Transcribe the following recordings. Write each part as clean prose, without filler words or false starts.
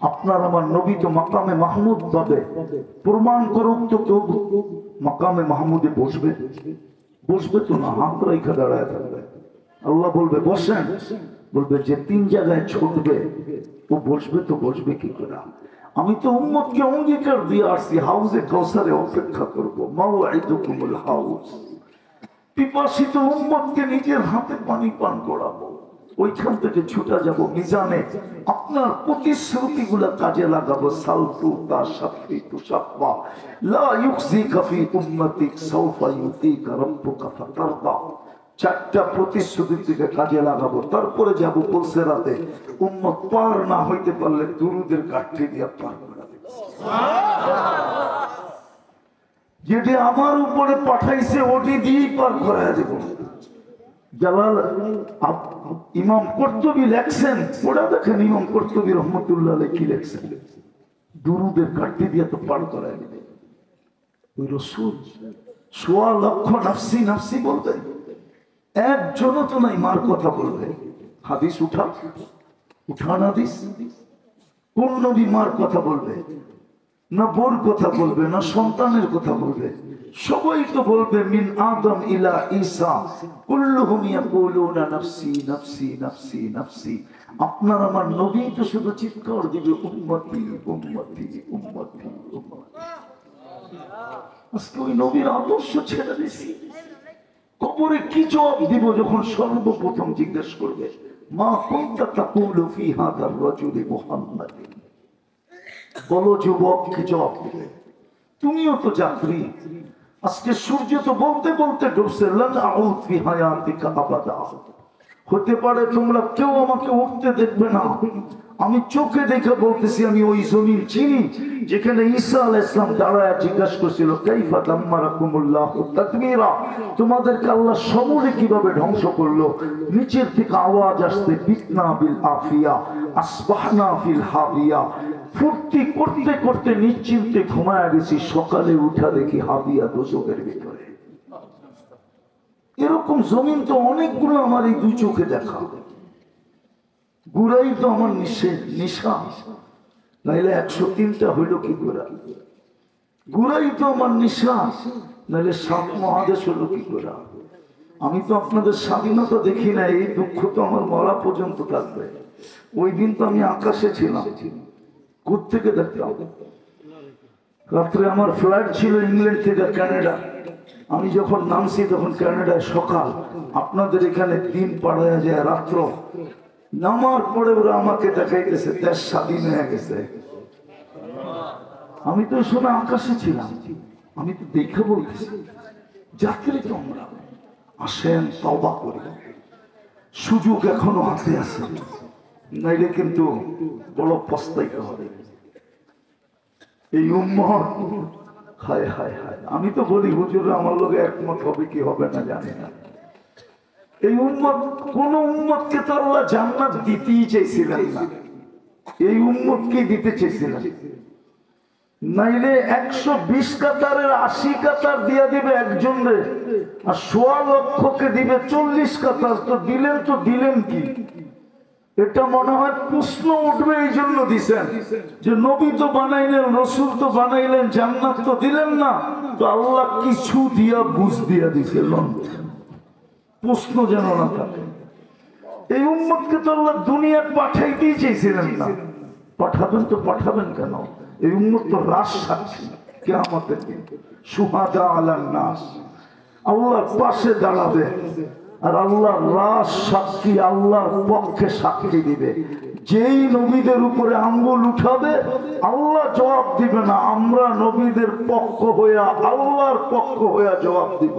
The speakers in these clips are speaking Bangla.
আপনার আমার নবী তো মাকামে মাহমুদ পাবে, প্রমাণ করুক তো কেউ মাকামে মাহমুদে বসবে? বসবে তো না, হাত রেখে দাঁড়ায় থাকবে। আল্লাহ বলবে বসেন, বলবে যে 3 জায়গায় ছুটবে ও বসবে তো বসবে কি করে? আমি তো উম্মতকে অঙ্গীকার দিয়ে আসছি হাউজে কাউসারে অপেক্ষা করবো, মাওয়াইদুকুমুল হাউজ। পিপাসিত উম্মতকে নিজের হাতে পানি পান করাবো, ওইখান থেকে ছুটা যাব মিজানে। আপনার প্রতিশ্রুতি গুলা কাজে লাগাবো। সালতু তা শাফি তু শাফা লা ইউখজিকা ফি উম্মতিক সাউফা ইউতিকা রাব্বুকা ফাতারদা। 4টা প্রতিশ্রুতি থেকে কাজে লাগাবো, তারপরে যাব পুলসেরাতে। উম্মত পার না হইতে পারলে দুরুদের কাঠি দিয়ে পার করে দেব। যেটি আমার উপরে পাঠাইছে ওটি দিয়েই পার করায় দেব। জালাল ইমাম কুরতুবী লেখছেন, ওরা দেখেন ইমাম কুরতুবী রহমতুল্লাহ আলাইহি কি লেখছেন, দুরুদের কাঠি দিয়ে তো পার করায় দেবে। ওই রাসূল 1.25 লক্ষ নাফসি নাফসি বলবেন, একজনও তো নাই মার কথা বলবে। হাদিস উঠান হাদিস। কোন নবী মার কথা বলবে না, বোর কথা বলবে না, সন্তানের কথা বলবে? সবাই তো বলবে মিন আদম ইলা ঈসা কুল্লুহুম ইয়াকুলুনা নাফসি নাফসি নাফসি নাফসি। আপনার আমার নবী তো শুধু চিৎকার দিবে উম্মতি উম্মতি উম্মতি উম্মতি। আজকে ওই নবীর আদর্শ ছেড়ে দিছি। কবরে কি জবাব দিব যখন সর্বপ্রথম জিজ্ঞেস করবে মা কুনতা তাকুলু ফি হাদার রাজুলি মুহাম্মাদিন? বলো যুবক, কি জবাব দিবে? তুমিও তো যাত্রী। আজকে সূর্য তো বলতে বলতে ডুবছে, লান আউদ ফি হায়াতিকা আবাদা। হতে পারে তোমরা কেউ আমাকে উঠতে দেখবে না। আমি চোখে দেখে বলতেছি, আমি ওই জমিন চিনি যেখানে ঈসা আলাইহিস সালাম দাঁড়ায় জিজ্ঞাসা করছিল কাইফা দাম্মারাকুমুল্লাহু তাদমীরা, তোমাদেরকে আল্লাহ সমূলে কিভাবে ধ্বংস করলো। নিচের থেকে আওয়াজ আসছে বিতনা বিল আফিয়া আসবাহনা ফিল হাবিয়া। ফুর্তি করতে করতে নিশ্চিন্তে ঘুমায় গেছি, সকালে উঠা দেখি হাবিয়া দোজখের ভিতরে। এরকম জমিন তো অনেকগুলো আমার এই 2 চোখে দেখা। গুড়াই তো আমার নিশা, নাইলে 103টা হইল কি করে? গুড়াই তো আমার নিশা, নাইলে 7 মহাদেশ হইল কি করে? আমি তো আপনাদের স্বাধীনতা দেখি না, এই দুঃখ তো আমার মরা পর্যন্ত থাকবে। ওই দিন তো আমি আকাশে ছিলাম, কোত্থেকে দেখলাম? রাত্রে আমার ফ্লাইট ছিল ইংল্যান্ড থেকে কানাডা। আমি যখন নামছি তখন কানাডায় সকাল, আপনাদের এখানে দিন পাড়ায় যায় রাত্র। নামার পরে ওরা আমাকে দেখাইতেছে দেশ স্বাধীন হয়ে গেছে। আমি তো শোনা আকাশে ছিলাম, আমি তো দেখে বলতেছি যাত্রী তো আমরা। আসেন তওবা করি, সুযোগ এখনো হাতে আছে, নাইলে কিন্তু বড় পস্তাইতে হবে। এই উম্মত হায় হায় হায়। আমি তো বলি হুজুর আমার লোক একমত হবে কি হবে না জানি না। এই উম্মত, কোন উম্মতকে তো আল্লাহ জান্নাত দিতেই চাইছিলেন না, এই উম্মতকে দিতে চাইছিলেন। নাইলে 120 কাতারের 80 কাতার দিয়া দিবে একজনরে, আর 1.25 লক্ষকে দিবে 40 কাতার। তো দিলেন কি? এটা মনে হয় প্রশ্ন উঠবে, এই জন্য দিছেন যে নবী তো বানাইলেন, রসুল তো বানাইলেন, জান্নাত তো দিলেন না, তো আল্লাহ কিছু দিয়া বুঝ দিয়া দিছিলেন, প্রশ্ন যেন না থাকে। এই উম্মতকে তো আল্লাহ দুনিয়া পাঠাইতেই চাইছিলেন না। পাঠাবেন তো পাঠাবেন কেন? এই উম্মত তো রাস সাক্ষী কিয়ামতের দিন, শুহাদা আলান নাস, আল্লাহর পাশে দাঁড়াবে আর আল্লাহ রাস সাক্ষী, আল্লাহর পক্ষে সাক্ষী দিবে। যেই নবীদের উপরে আঙ্গুল উঠাবে আল্লাহ জবাব দিবে না, আমরা নবীদের পক্ষ হইয়া আল্লাহর পক্ষ হইয়া জবাব দিব।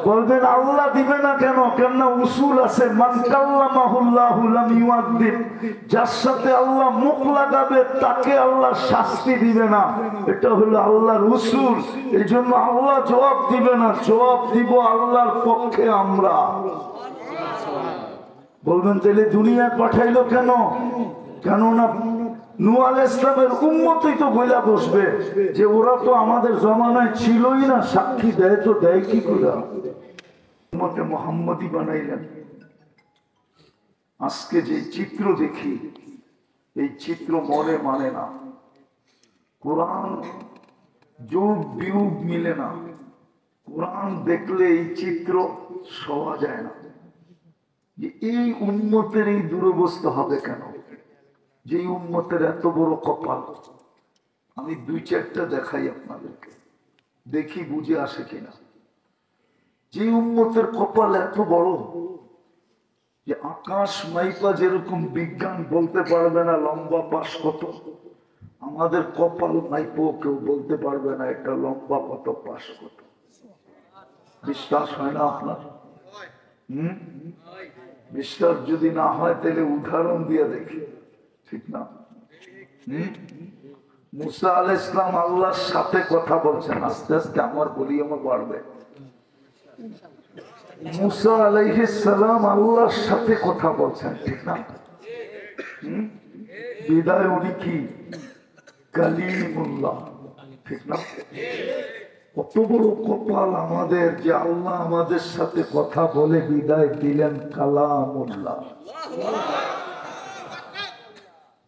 বলবেন আল্লাহ দিবে না কেন? কেননা উসুল আছে, মান কাল্লামাহুল্লাহু লাম ইউআযিব, যার সাথে আল্লাহ মুখ লাগাবে তাকে আল্লাহ শাস্তি দিবে না, এটা হলো আল্লাহর উসুল। এই জন্য আল্লাহ জবাব দিবে না, জবাব দিব আল্লাহর পক্ষে আমরা। বলবেন তাহলে দুনিয়া পাঠাইলো কেন? কেননা নূহ আলাইহিস সালামের উম্মতই তো বইলা বসবে যে ওরা তো আমাদের জমানায় ছিলই না, সাক্ষী দেয় তো দেয় কি করে? উম্মতে মুহাম্মদী বানাইলেন। আজকে যে চিত্র দেখি এই চিত্র মনে মানে না। কোরআন যোগ বিয়োগ মিলে না। কোরআন দেখলে এই চিত্র সওয়া যায় না যে এই উম্মতের এই দুরবস্থা হবে কেন, যে উম্মতের এত বড় কপাল। আমি দুই চারটা দেখাই আপনাদেরকে, দেখি বুঝে আসে কিনা। যে উম্মতের কপাল এত বড় যে আকাশ মাইপা যেরকম বিজ্ঞান বলতে পারবে না লম্বা পাশ কত, আমাদের কপাল মাইপো কেউ বলতে পারবে না এটা লম্বা কত পাশ কত। বিশ্বাস হয় না আপনার? বিশ্বাস যদি না হয় তাহলে উদাহরণ দিয়ে দেখি, ঠিক না? মুসা আলাইহিস সালাম আল্লাহর সাথে কথা বলছেন। আস্তে আস্তে আমার ভলিউম বাড়বে। মুসা আলাইহিস সালাম আল্লাহর সাথে কথা বলছেন, ঠিক না? বিদায় উনি কি কালিমুল্লাহ, ঠিক না? কত বড় কপাল আমাদের যে আল্লাহ আমাদের সাথে কথা বলে বিদায় দিলেন কালামুল্লাহ।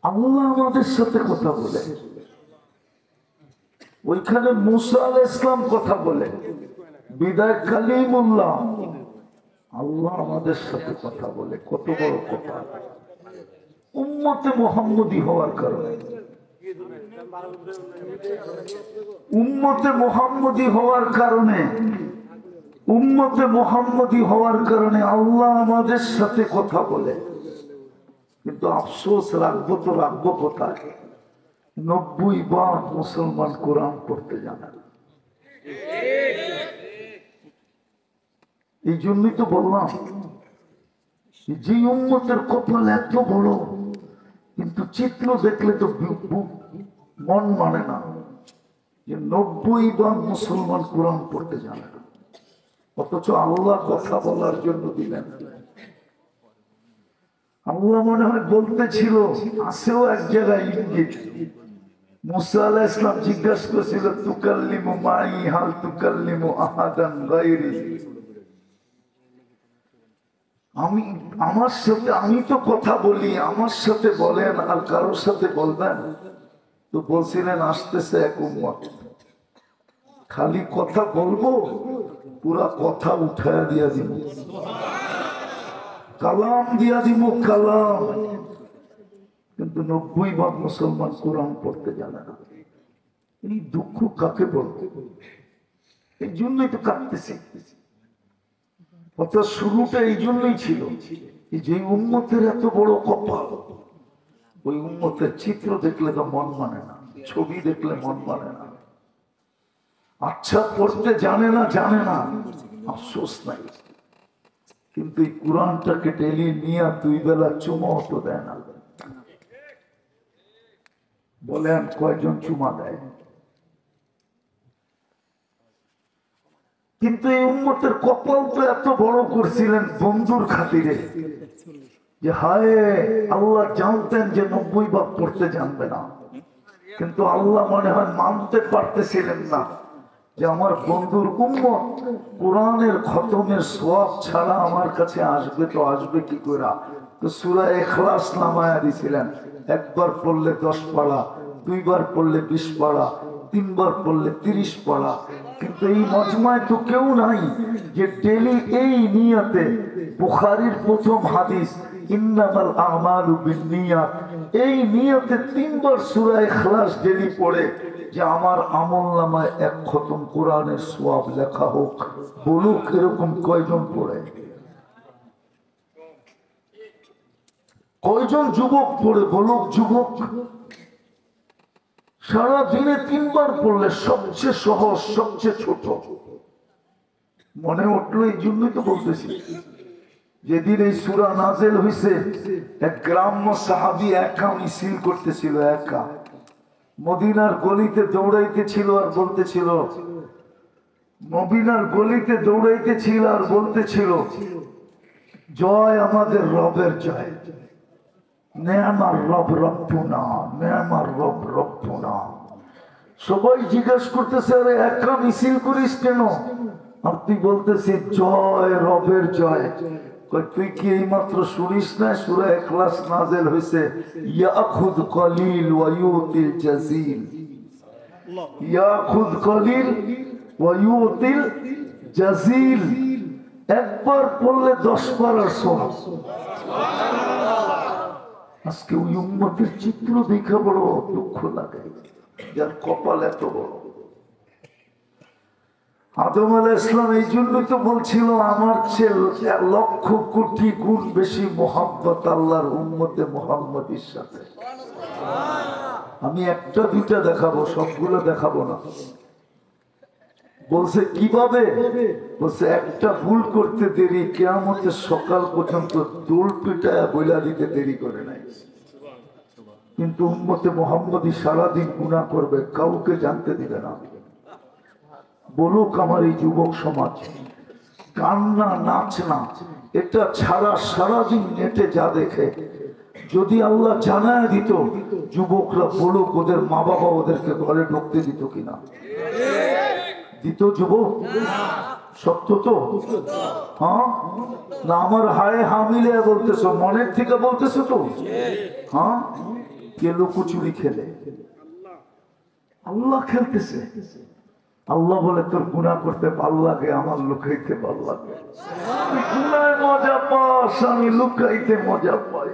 আল্লাহ আমাদের সাথে কথা বলে, ওইখানে মুসা আলাইহিস সালাম কথা বলে বিদায় কালিমুল্লাহ। আল্লাহ আমাদের সাথে কথা বলে, কত বড় কপাল। উম্মতে মুহাম্মদী হওয়ার কারণে, উম্মতে মুহাম্মদী হওয়ার কারণে, উম্মতে মুহাম্মদী হওয়ার কারণে আল্লাহ আমাদের সাথে কথা বলে। কিন্তু আফসোস, রাখবো তো রাখবো কোথায়? 90 বার মুসলমান কোরআন পড়তে জানে না। এই জন্যই তো বললাম যে উম্মতের কপাল এত বড়, কিন্তু চিত্র দেখলে তো মন মানে না যে 90 বার মুসলমান কোরআন পড়তে জানে না, অথচ আল্লাহ কথা বলার জন্য দিলেন। আল্লাহ মনে হয় বলতেছিল, আসেও এক জায়গায় ইঙ্গিত। মুসা আলাইহিস সালাম জিজ্ঞাসা করেছিল তুকাল্লিমু মাই হাল তুকাল্লিমু আহাদান গায়রি, আমি আমার সাথে, আমি তো কথা বলি, আমার সাথে বলেন আর কারোর সাথে বলবেন? তো বলছিলেন আসতেছে এক উম্মত, খালি কথা বলবো, পুরা কথা উঠায় দিয়া দিব, কালাম দিয়া দিব, কালাম। কিন্তু 90 ভাগ মুসলমান কোরআন পড়তে জানে না। এই দুঃখ কাকে বলতে? এই জন্যই তো কাঁদতেছি। অর্থাৎ শুরুটা এই জন্যই ছিল যে উম্মতের এত বড় কপাল, ওই উম্মতের চিত্র দেখলে তো মন মানে না, ছবি দেখলে মন মানে না। আচ্ছা পড়তে জানে না, জানে না, আফসোস নাই। কিন্তু এই কোরআনটাকে টেলি নিয়ে 2 বেলা চুমাও তো দেয় না। বলেন কয়জন চুমা দেয়? কিন্তু এই উম্মতের কপাল তো এত বড় করছিলেন বন্ধুর খাতিরে যে হায়, আল্লাহ জানতেন যে 90 ভাগ পড়তে জানবে না, কিন্তু আল্লাহ মনে হয় মানতে পারতেছিলেন না যে আমার বন্ধুর উম্মত কোরআনের খতমের সওয়াব ছাড়া আমার কাছে আসবে তো আসবে কি করে। তো সূরা ইখলাস নামায়া দিছিলেন, একবার পড়লে 10 পারা, 2 বার পড়লে 20 পারা, 3 বার পড়লে 30 পারা। কিন্তু এই মজমায় তো কেউ নাই যে ডেলি এই নিয়তে, বুখারীর প্রথম হাদিস ইন্নামাল আমালু বিন্নিয়াত, এই নিয়তে 3 বার সূরা ইখলাস ডেলি পড়ে যে আমার আমলনামায় 1 খতম কোরআনের সওয়াব লেখা হোক। বলুক এরকম কয়জন পড়ে? কয়জন যুবক পড়ে? বলুক যুবক। সারা দিনে 3 বার পড়লে সবচেয়ে সহজ, সবচেয়ে ছোট মনে উঠলো। এই জন্যই তো বলতেছি, যেদিন এই সূরা নাযিল হইছে, এক গ্রাম্য সাহাবী একা মিছিল করতেছিল, একা মদিনার গলিতে দৌড়াইতেছিল আর বলতেছিল, মদিনার গলিতে দৌড়াইতেছিল আর বলতেছিল, জয় আমাদের রবের জয়, নেয়ামার রব রব্বুনা, নেয়ামার রব রব্বুনা। সবাই জিজ্ঞাসা করতেছে, আরে একা মিছিল করিস কেন? আর তুই বলতেছিস জয় রবের জয়, তুই কি এই মাত্র শুনিস না সূরা ইখলাস নাযিল হইছে ইয়াখুদ কলিল ওয়া ইউতিল জাযিল ইয়াখুদ কলিল ওয়া ইউতিল জাযিল একবার পড়লে 10 পারার সওয়াব আজকে ওই উম্মতের চিত্র দেখা বড় দুঃখ লাগে যার কপাল এত বড় আদম আলাইহিস সালাম এই জন্য তো বলছিল আমার চেয়ে লক্ষ কোটি গুণ বেশি মোহাব্বত আল্লাহর উম্মতে মুহাম্মদীর সাথে আমি একটা দুইটা দেখাবো সবগুলো দেখাবো না বলছে কিভাবে বলছে একটা ভুল করতে দেরি কিয়ামতের সকাল পর্যন্ত দোল পিটায়া বইলা দিতে দেরি করে নাই কিন্তু উম্মতে মুহাম্মদী সারাদিন গুনাহ করবে কাউকে জানতে দিবে না বলুক আমার এই যুবক সমাজ কান্না নাচ না এটা ছাড়া সারাদিন নেটে যা দেখে যদি আল্লাহ জানায় দিত যুবকরা বলুক ওদের মা বাবা ওদেরকে ঘরে ঢুকতে দিত কিনা দিত যুবক সত্য তো হ্যাঁ না আমার হায় হা মিলে বলতেছো মনের থেকে বলতেছো তো হ্যাঁ কে লুকোচুরি খেলে আল্লাহ খেলতেছে আল্লাহ বলে তোর গুনাহ করতে ভালো লাগে আমার লুকাইতে ভালো লাগে তুই গুনায় মজা পাস আমি লুকাইতে মজা পাই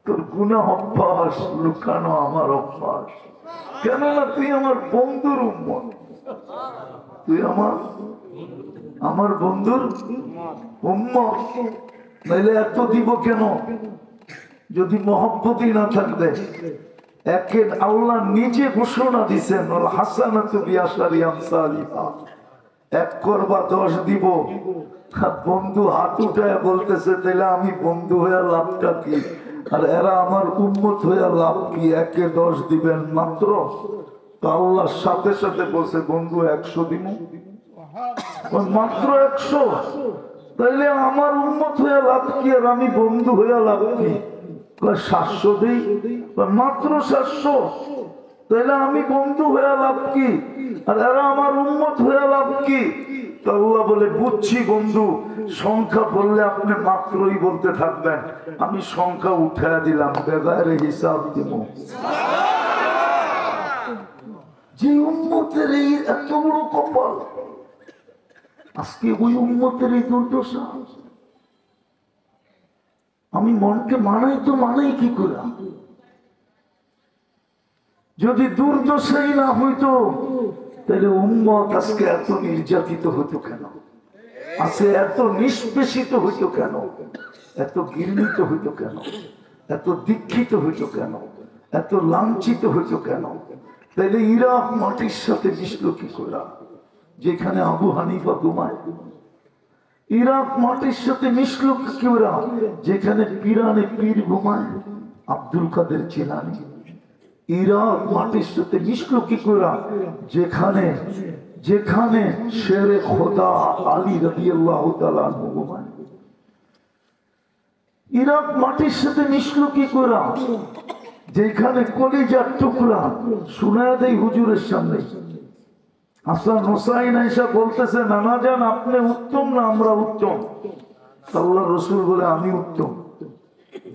তোর গুনাহ অভ্যাস লুকানো আমার অভ্যাস কেননা তুই আমার বন্ধুর উম্মত তুই আমার বন্ধুর উম্মত নাইলে এত দিব কেন যদি মহব্বতই না থাকবে একে আল্লাহ নিজে ঘোষণা দিচ্ছেন হাসানাতু বিআশারি আমসালিহা 1 করবা 10 দিব বন্ধু হাত উঠায় বলতেছে তাহলে আমি বন্ধু হয়ে লাভটা কি আর এরা আমার উম্মত হয়ে লাভ কি 1 এ 10 দিবেন মাত্র তো আল্লাহর সাথে সাথে বলছে বন্ধু 100 দিমু মাত্র 100 তাইলে আমার উম্মত হয়ে লাভ কি আর আমি বন্ধু হয়ে লাভ কি 700 দিই মাত্র 700 তাইলে আমি বন্ধু হয়ে লাভ কি আর এরা আমার উম্মত হয়ে লাভ কি তো আল্লাহ বলে বুঝছি বন্ধু সংখ্যা বললে আপনি মাত্রই বলতে থাকবেন আমি সংখ্যা উঠায় দিলাম বেগারে হিসাব দিব যে উম্মতের এই এত বড় কপাল আজকে ওই উম্মতের এই দুর্দশা আমি মনকে মানাই কি করে যদি দুর্দশাই না হইতো তাহলে উম্মত আজকে এত নির্যাতিত হইতো কেন আজকে এত নিষ্পেষিত হইতো কেন এত ঘৃণিত হইতো কেন এত দীক্ষিত হইতো কেন এত লাঞ্ছিত হইতো কেন তাইলে ইরাক মাটির সাথে মিশলো কি করে যেখানে আবু হানিফা ঘুমায় ইরাক মাটির সাথে মিশলো কি করে যেখানে পিরানে পীর ঘুমায় আব্দুল কাদের জিলানী ইরাক মাটির সাথে মিশলো কি করে যেখানে শেরে খোদা আলী রাদিয়াল্লাহু তাআলা আনহু ঘুমায় ইরাক মাটির সাথে মিশলো কি করে যেখানে কলিজার টুকরা শোনায় দেয় হুজুরের সামনে হাসান হোসাইন আয়েশা বলতেছে নানা জান আপনি উত্তম না আমরা উত্তম আল্লাহর রাসূল বলে আমি উত্তম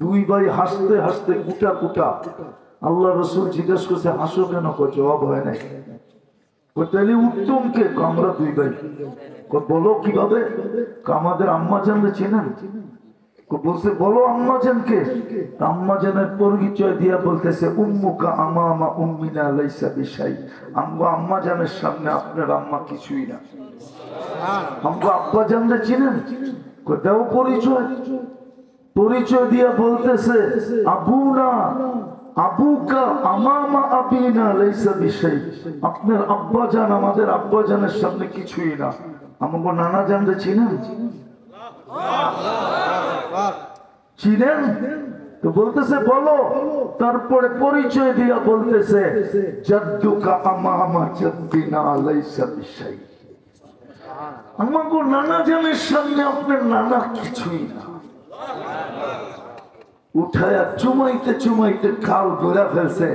দুই ভাই হাসতে হাসতে কুটা কুটা আল্লাহর রাসূল জিজ্ঞেস করছে হাসো কেন জবাব হয় নাই তাহলে উত্তম কে আমরা দুই ভাই বলো কিভাবে আমাদের আম্মা জানলে চেনেন বলছে বলো আম্মা জানকে আম্মা জানের পরিচয় দিয়া বলতেছে উম্মুকা আমামা উম্মিনা লাইসা বিশাই আমগো আম্মা জানের সামনে আপনার আম্মা কিছুই না আমগো আব্বা জানলে চিনেন কোথাও পরিচয় দিয়া বলতেছে আবুনা আবুকা আমামা আবিনা লাইসা বিশাই আপনার আব্বা জান আমাদের আব্বা জানের সামনে কিছুই না আমগো নানা জানলে চিনেন চিনেন তো বলতেছে বলো তারপরে পরিচয় দিয়া বলতেছে জাদ্দুকা আমামা জাদ্দিনা লাইসা বিশাই আমাগো নানা জানের সামনে আপনার নানা কিছুই না উঠায়া চুমাইতে খাল ধরে ফেলছে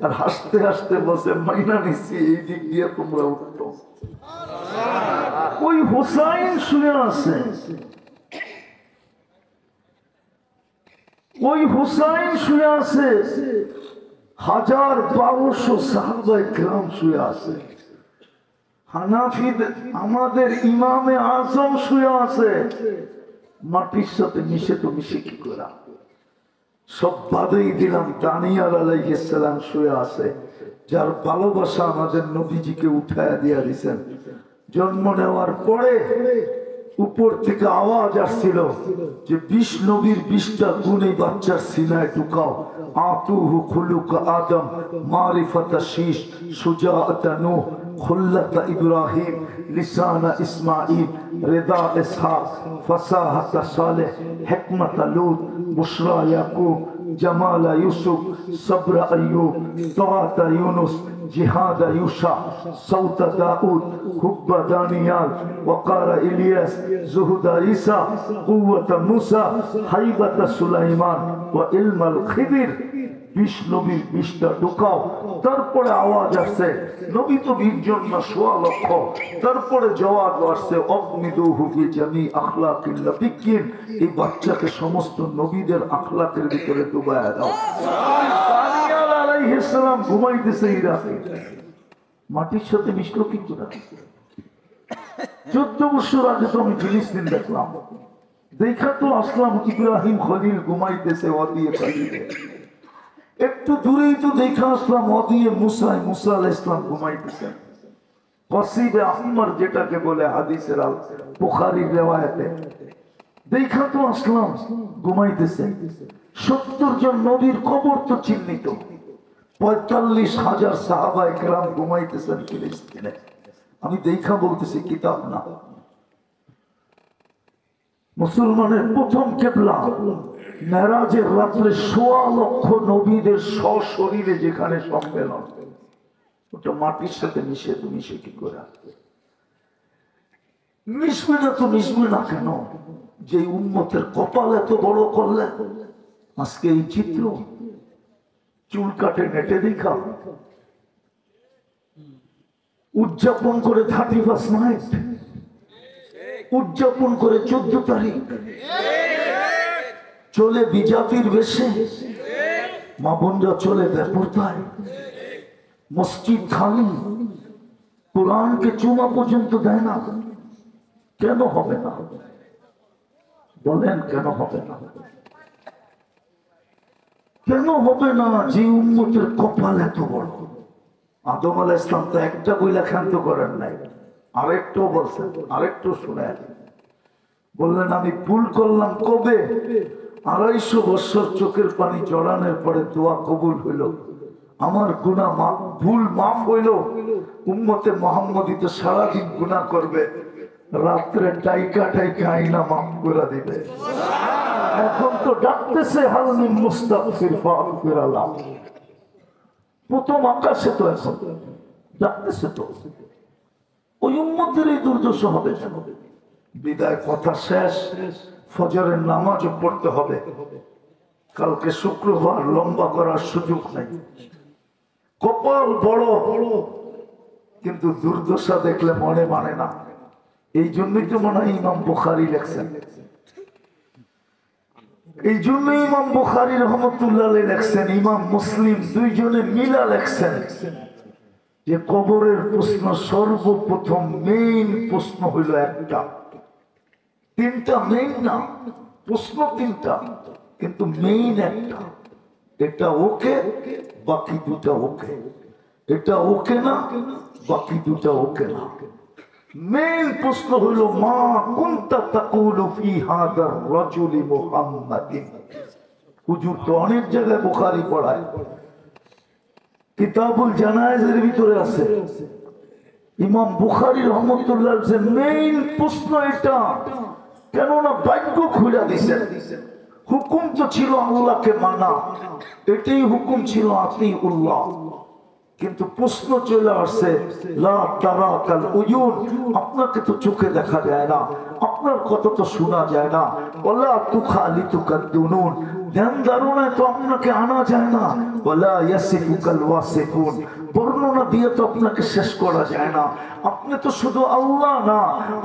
আর হাসতে হাসতে বসে মাইনা নিচ্ছি এই দিক দিয়ে তোমরা উঠতো ওই হোসাইন শুয়ে আছে ওই হুসাইন শুয়ে আছে, 1200 সাহাবায়ে কেরাম শুয়ে আছে। হানাফিদের আমাদের ইমামে আজম শুয়ে আছে, মাটির সাথে মিশে তো মিশে কি করা, সব বাদেই দিলাম। দানিয়াল আলাইহিস সালাম শুয়ে আছে, যার ভালোবাসা আমাদের নবীজিকে উঠায়া দিয়া দিয়েছেন। জন্ম নেওয়ার পরে উপর থেকে আওয়াজ আসছিল যে 20 নবীর 20টা গুণ এই বাচ্চার সিনায় ঢুকাও। আতুহু খুলুক আদম, মারিফাতা শীশ, সুজাআতা নূহ, খুল্লাতা ইব্রাহিম, লিসানা ইসমাঈল, রিদা ইসহাক, ফাসাহাতা সালেহ, হিকমাতা লূত, বুশরা ইয়াকুব, জামালা ইউসুফ, সবরা আইয়ুব, তাআতা ইউনুস, জিহাদ ইউশা, সৌতা দাউদ, হুব্বা দানিয়াল, ওয়াকারা ইলিয়াস, জুহুদা ঈসা, কুওয়াতা মুসা, হাইবাতা সুলাইমান ওয়া ইলমাল খিদির। 20 নবীর 20টা ঢুকাও। তারপরে আওয়াজ আসছে, নবী তো 20 জন না 1.25 লক্ষ। তারপরে জবাব আসছে, অগমিদুহু ফি জামি আখলাকিল লাবিকিন, এই বাচ্চাকে সমস্ত নবীদের আখলাকের ভিতরে ডুবায়া দাও। দানিয়াল আলাইহিস সালাম ঘুমাইতেছে ইরাকে, মাটির সাথে মিশলো কি করে? 14 বছর আগে তো আমি ফিলিস্তিন দেখলাম, দেখা তো আসলাম ইব্রাহিম খলিল ঘুমাইতেছে ওয়াদিয়ে খলিলে। একটু দূরেই তো দেখা আসলাম ওয়াদিয়ে মুসা আলাইহিস সালাম ঘুমাইতেছেন। কসিবে আহমর যেটাকে বলে হাদিসের বুখারীর রিওয়ায়াতে, দেখা তো আসলাম ঘুমাইতেছে। 70 জন নবীর কবর তো চিহ্নিত, 45,000 সাহাবায়ে কেরাম ঘুমাইতেছেন ফিলিস্তিনে। আমি দেখা বলতেছি, কিতাব না। মুসলমানের প্রথম কিবলা মেরাজের রাত্রে 1.25 লক্ষ নবীদের সশরীরে যেখানে সম্মেলন, ওটা মাটির সাথে মিশে তো মিশে কি করে? মিশবে না তো মিশবে না কেন? যে উম্মতের কপাল এত বড় করলে আজকে এই চিত্র, চুল কাটে নেটে দেখা উদযাপন করে 31 নাইট, উদযাপন করে 14 তারিখ, চলে বিজাতির বেশে, মা বোনরা চলে বেপরদায়, মসজিদ খালি, কোরআনকে চুমা পর্যন্ত দেয় না। কেন হবে না বলেন? কেন হবে না? কেন হবে না? যে উম্মতের কপাল এত বড়। আদম আলাইহিস সালাম তো একটা বইলা ক্ষান্ত করেন নাই, আরেকটু বলছেন, আরেকটু শুনেন। বললেন, আমি ভুল করলাম কবে? 250 বছর চোখের পানি জড়ানোর পরে দোয়া কবুল হইল, আমার গুনাহ ভুল মাফ হইল। উম্মতে মুহাম্মদী তো সারাদিন গুনাহ করবে, রাত্রে টাইকা আইনা মাফ করে দিবে। এখন তো ডাকতেছে হালমি মুস্তাগফির ফাগফির আল্লাহ, প্রথম আকাশে তো এখন ডাকতেছে। তো ওই উম্মতের এই দুর্দশা হবে। বিদায় কথা শেষ, ফজরের নামাজও পড়তে হবে। কালকে শুক্রবার, লম্বা করার সুযোগ নাই। কপাল বড়, কিন্তু দুর্দশা দেখলে মনে মানে না। এই জন্যই তো মনে হয় ইমাম বুখারী লেখছেন, এই জন্যই ইমাম বুখারী রহমতুল্লাহ আলাইহি লেখছেন, ইমাম মুসলিম দুইজনে মিলা লেখছেন যে কবরের প্রশ্ন সর্বপ্রথম মেইন প্রশ্ন হইল একটা। 3টা মেইন না, প্রশ্ন 3টা, কিন্তু মেইন একটা। এটা ওকে, বাকি 2টা ওকে। এটা ওকে না, বাকি 2টা ওকে না। মেইন প্রশ্ন হইল, মা কুনতা তাকুলু ফি হাদার রাজুলি মুহাম্মাদিন। হুজুর তো অনেক জায়গায় বুখারী পড়ায়, কিতাবুল জানায়েজের ভিতরে আছে। ইমাম বুখারী রহমতুল্লাহ আলাইহি মেইন প্রশ্ন এটা, কেননা ভাগ্য খুলে দিয়েছেন। হুকুম তো ছিল আল্লাহকে মানা, এটাই হুকুম ছিল আতিউল্লাহ, কিন্তু প্রশ্ন চলে আসছে লা তারাকাল উয়ুন, আপনাকে তো চোখে দেখা যায় না, আপনার কথা তো শোনা যায় না। ওয়ালা তুখালিতুকাদ দুনুন, ধ্যান ধারণায় তো আপনাকে আনা যায় না, ওয়ালা ইয়াসিফুকাল ওয়াসিফুন, বর্ণনা দিয়ে তো আপনাকে শেষ করা যায় না। আপনি তো শুধু আল্লাহ না,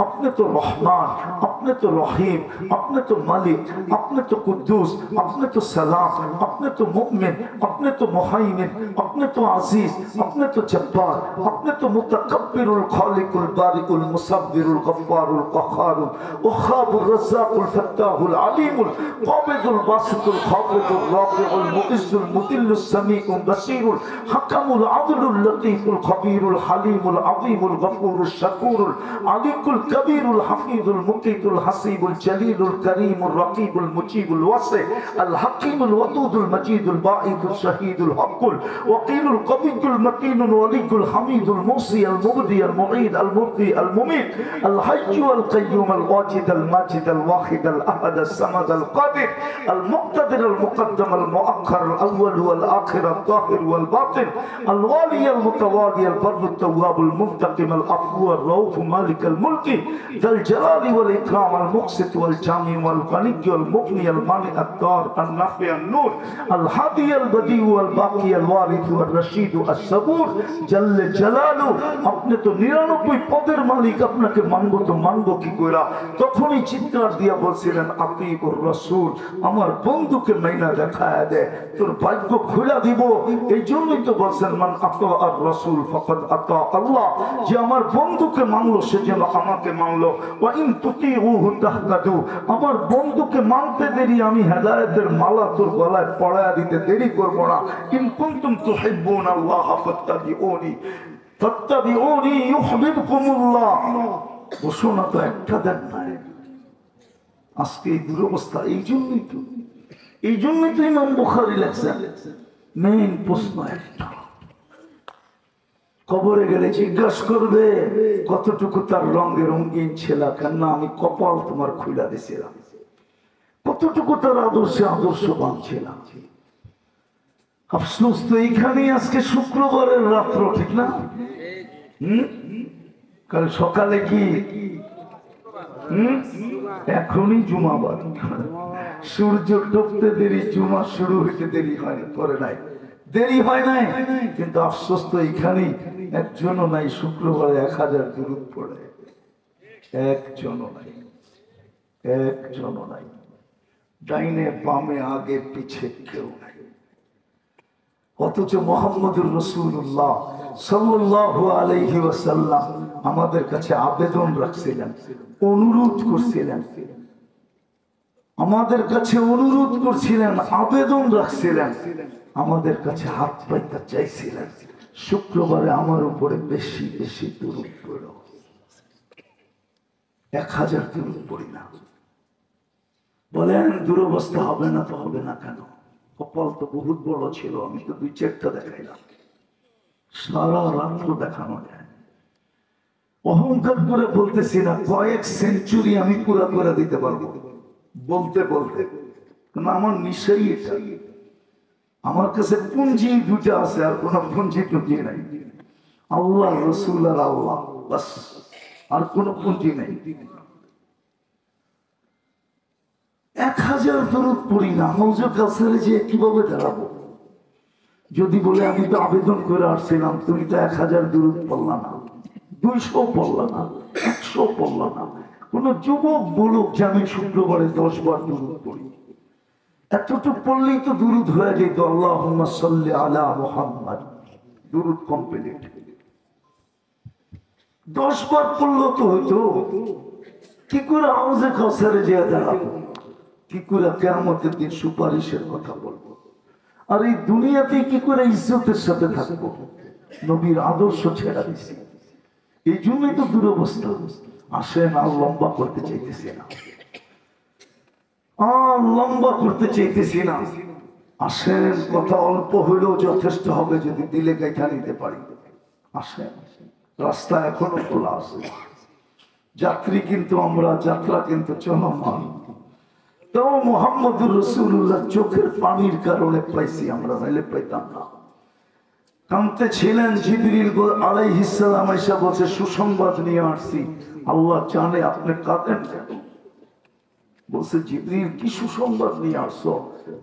আপনি তো রহমান, আপনি তো রহিম, আপনি তো মালিক, আপনি তো কুদ্দুস, আপনি তো সালাম, আপনি তো মুমিন, আপনি তো মুহাইমিন, আপনি তো আজিজ, আপনি তো জব্বার, আপনি তো মুতাকাব্বিরুল খালিকুল বারিকুল মুসাব্বিরুল গফফারুল কাহ্হারুল ওয়াহাবুর রাজ্জাকুল ফাত্তাহুল আলিমুল কাবিদুল বাসিতুল খাফিদুর রাফিউল মুইজ্জুল মুদিল্লুস সামিউল বাসীরুল হাকামুল আদলুল লতীফুল খবীরুল হালিমুল আযীমুল গফুরুশ শাকুরুল আলিকুল কবীরুল হাফিজুল মুকিতুল হাসিবুল জলিলুল করিমুর রকিবুল মুজিবুল ওয়াসি আল হাকিমুল ওয়াদুদুল মজিদুল বাঈদুল শহীদুল হকুল ওয়াকিলুল কবিয়ুল মতিনুল ওয়ালিকুল হামিদুল মুসি আল মুবদি আল মুঈদ আল মুবদি আল মুমিত আল হাইয়্যু আল কাইয়্যুম আল ওয়াজিদ আল মাজিদ আল ওয়াহিদ আল আহাদ আল সামাদ আল কাদির আল মুক্তাদির আল মুকদ্দম আল মুআখ্খার আল আউয়াল ওয়াল আখির আল যাহির ওয়াল বাতিন আল ওয়ালি আল মুতাওয়ালি আল বরর আল তাওয়াব আল মুনতাকিম আল আফু আল রাউফ মালিক আল মুলকি যাল জালালি ওয়াল ইকরাম আল মুকসিত ওয়াল জামি ওয়াল গানি ওয়াল মুগনি আল মানি আল দার আল নাফি আল নূর আল হাদি আল বদি ওয়াল বাকি আল ওয়ারিথ ওয়াল রশিদ আল সাবুর জাল্লে জালালু। আপনি তো 99 পদের মালিক, আপনাকে মানবো তো মানবো কি কইরা? তখনই চিৎকার দিয়া বলছিলেন আতিউর রাসূল, আমার বন্ধুকে মাইনা দেখায় দে, তোর ভাগ্য খুলে দিব। এই জন্যই তো বলছেন মান আতা আর রাসূল ফাকাদ আতা আল্লাহ, যে আমার বন্ধুকে মানলো সে যেন আমাকে মানলো। ওয়া ইন তুতিউহু তাহতাদু, আমার বন্ধুকে মানতে দেরি আমি হেদায়েতের মালা তোর গলায় পরায়া দিতে দেরি করব না। ইন কুনতুম তুহিব্বুনা আল্লাহ ফাত্তাবিউনি ফাত্তাবিউনি ইউহিব্বুকুমুল্লাহ। ঘোষণা তো একটা দেন নাই। আজকে এই দুরবস্থা এই জন্যই তো ইমাম বুখারী লেখছেন মেইন প্রশ্ন একটা, কবরে গেলে জিজ্ঞাসা করবে কতটুকু তার রঙে রঙিন ছেলা, কেন আমি কপাল তোমার খুইলা দিছিলাম, কতটুকু তার আদর্শবান ছিলাম। আফসোস তো এইখানেই আজকে শুক্রবারের রাত্র, ঠিক না? কাল সকালে কি এখনই জুমাবার, সূর্য ডুবতে দেরি, জুমা শুরু হইতে দেরি হয় করে নাই, দেরি হয় নাই, কিন্তু আফসোস তো এইখানেই একজনও নাই শুক্রবারে 1000 দুরূদ পড়ে, একজনও নাই, ডাইনে বামে আগে পিছে কেউ নাই। অথচ মুহাম্মদুর রাসূলুল্লাহ সাল্লাল্লাহু আলাইহি ওয়াসাল্লাম আমাদের কাছে আবেদন রাখছিলেন, অনুরোধ করছিলেন, আমাদের কাছে অনুরোধ করছিলেন, আবেদন রাখছিলেন, আমাদের কাছে হাত পাইতে চাইছিলেন, শুক্রবারে আমার উপরে বেশি বেশি দুরূদ পড়ো। 1000 দুরূদ পড়ি না। বলেন দুরবস্থা হবে না তো হবে না কেন? কপাল তো বহুত বড় ছিল, আমি তো 2-4টা দেখাইলাম, সারা রাত্র দেখানো যায়। অহংকার করে বলতেছি না, কয়েক সেঞ্চুরি আমি পুরা করে দিতে পারবো বলতে বলতে, কারণ আমার নিশাই এটা। আমার কাছে পুঞ্জি 2টা আছে, আর কোন পুঞ্জি টুঞ্জি নাই, আল্লাহ রসুল আর আল্লাহ, বাস, আর কোন পুঞ্জি নাই। 1000 দুরূদ পড়ি না, হাউজে কাউসারে যে কিভাবে দাঁড়াবো? যদি বলে আমি তো আবেদন করে আসছিলাম, তুমি তো 1000 দুরূদ পড়লা না, 200 পড়লা না, 100 পড়লা না। কোন যুবক বলুক যে আমি শুক্রবারে 10 বার দুরূদ পড়ি, এতটুকু পড়লেই তো দুরূদ হয়ে যেত। আল্লাহুম্মা সাল্লি আলা মুহাম্মাদ, দুরূদ কমপ্লিট। 10 বার পড়লো তো হইতো। কি করে হাউজে কাউসারে যে দাঁড়াবো? কি করে কিয়ামতের দিন সুপারিশের কথা বলবো? আর এই দুনিয়াতে কি করে ইজ্জতের সাথে থাকবো? নবীর আদর্শ ছেড়া দিছি, এই জন্যই তো দুরবস্থা। আসেন, আর লম্বা করতে চাইতেছি না, আসেন, কথা অল্প হইলেও যথেষ্ট হবে যদি দিলে গাইথা নিতে পারি। আসেন, রাস্তা এখনো খোলা আছে, যাত্রী কিন্তু আমরা, যাত্রা কিন্তু চলমান। তো মুহাম্মদুর রাসূলুল্লাহ চোখের পানির কারণে পাইছি, আমরা নাইলে পাইতাম না। কাঁদতে ছিলেন, জিবরিল আলাইহিস সালাম এসে বলছে সুসংবাদ নিয়ে আসছি। আল্লাহ জানে আপনি কাঁদেন কেন, বলছে জিবরিল কি সুসংবাদ নিয়ে আসছো?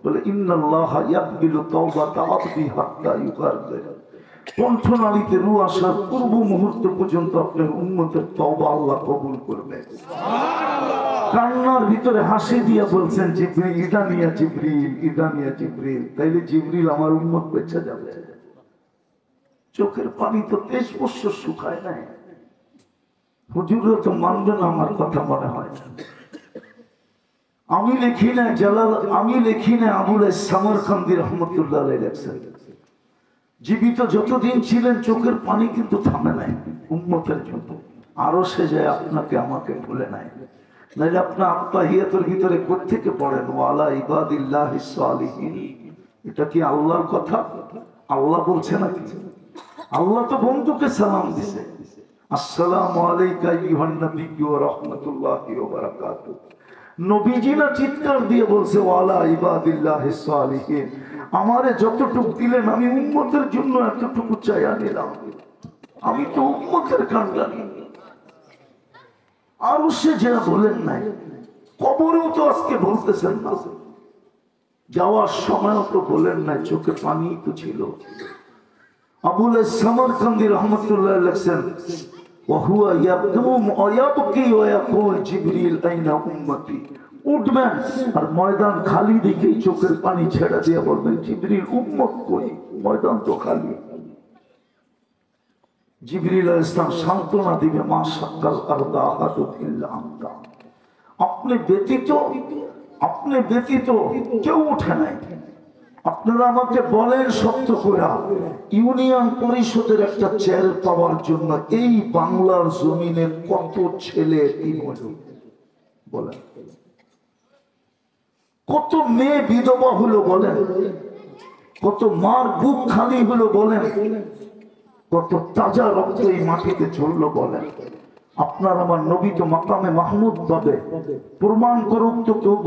বলে ইন্নাল্লাহা ইয়াকবিলু তাওবাতা আবদি হাত্তা ইউগাররির। কণ্ঠনালীতে রূহ আসার পূর্ব মুহূর্ত পর্যন্ত আপনার উম্মতের তওবা আল্লাহ কবুল করবে। কান্নার ভিতরে হাসি দিয়া বলছেন জিবরিল ইদা নিয়া জিবরিল, ইদা নিয়া জিবরিল। তাইলে জিবরিল আমার উম্মত বেঁচে যাবে। চোখের পানি তো 23 বছর শুকায় নাই। হুজুরও তো মানবে না আমার কথা মনে হয়। আমি লিখি না জালাল, আমি লিখি না, আবুল সামরকান্দি রহমতুল্লাহ আলাইহি লেখছেন। জীবিত যতদিন ছিলেন চোখের পানি কিন্তু থামে নাই উম্মতের জন্য। আরো সে যায় আপনাকে আমাকে ভুলে নাই। নাইলে আপনার আত্মাহিয়াতের ভিতরে কোত্থেকে পড়েন ওয়ালা ইবাদিল্লাহিস সালিহিন। এটা কি আল্লাহর কথা? আল্লাহ বলছে নাকি? আল্লাহ তো বন্ধুকে সালাম দিছে, আসসালামু আলাইকা আইয়ুহান নাবিয়্যু ওয়া রাহমাতুল্লাহি ওয়া বারাকাতুহু। নবীজি না চিৎকার দিয়ে বলছে ওয়ালা ইবাদিল্লাহিস সালিহিন। আমারে যতটুকু দিলেন আমি উম্মতের জন্য এতটুকু চাইয়া নিলাম। আমি তো উম্মতের কান্ডারি। আরো সে যেটা বলেন নাই, কবরেও তো আজকে বলতেছেন না, যাওয়ার সময়ও তো বলেন নাই, চোখে পানি তো ছিল। আবুল সামরকান্দি রহমতুল্লাহ লেখছেন ওয়াহুয়া ইয়াবদুম ওয়া ইয়াবকি ওয়া ইয়াকুল জিবরিল আইনা উম্মতি। উঠবেন আর ময়দান খালি দেখেই চোখের পানি ছেড়ে দিয়ে বলবেন জিবরিল উম্মত কই, ময়দান তো খালি। জিবরিল আলাইহিস সালাম সান্ত্বনা দিবে মা শাক্কাল আরদা আহাদু ইল্লা আনতা। আপনি ব্যতীত কেউ উঠে নাই। আপনারা আমাকে বলেন সত্য করে, ইউনিয়ন পরিষদের একটা চেয়ার পাওয়ার জন্য এই বাংলার জমিনে কত ছেলে বলেন, কত মেয়ে বিধবা হলো বলেন, কত মার বুক খালি হলো বলেন, কত তাজা রক্ত এই মাটিতে ঝরলো বলেন। আপনার আমার নবী তো মাকামে মাহমুদ পাবে, প্রমাণ করুক তো কেউ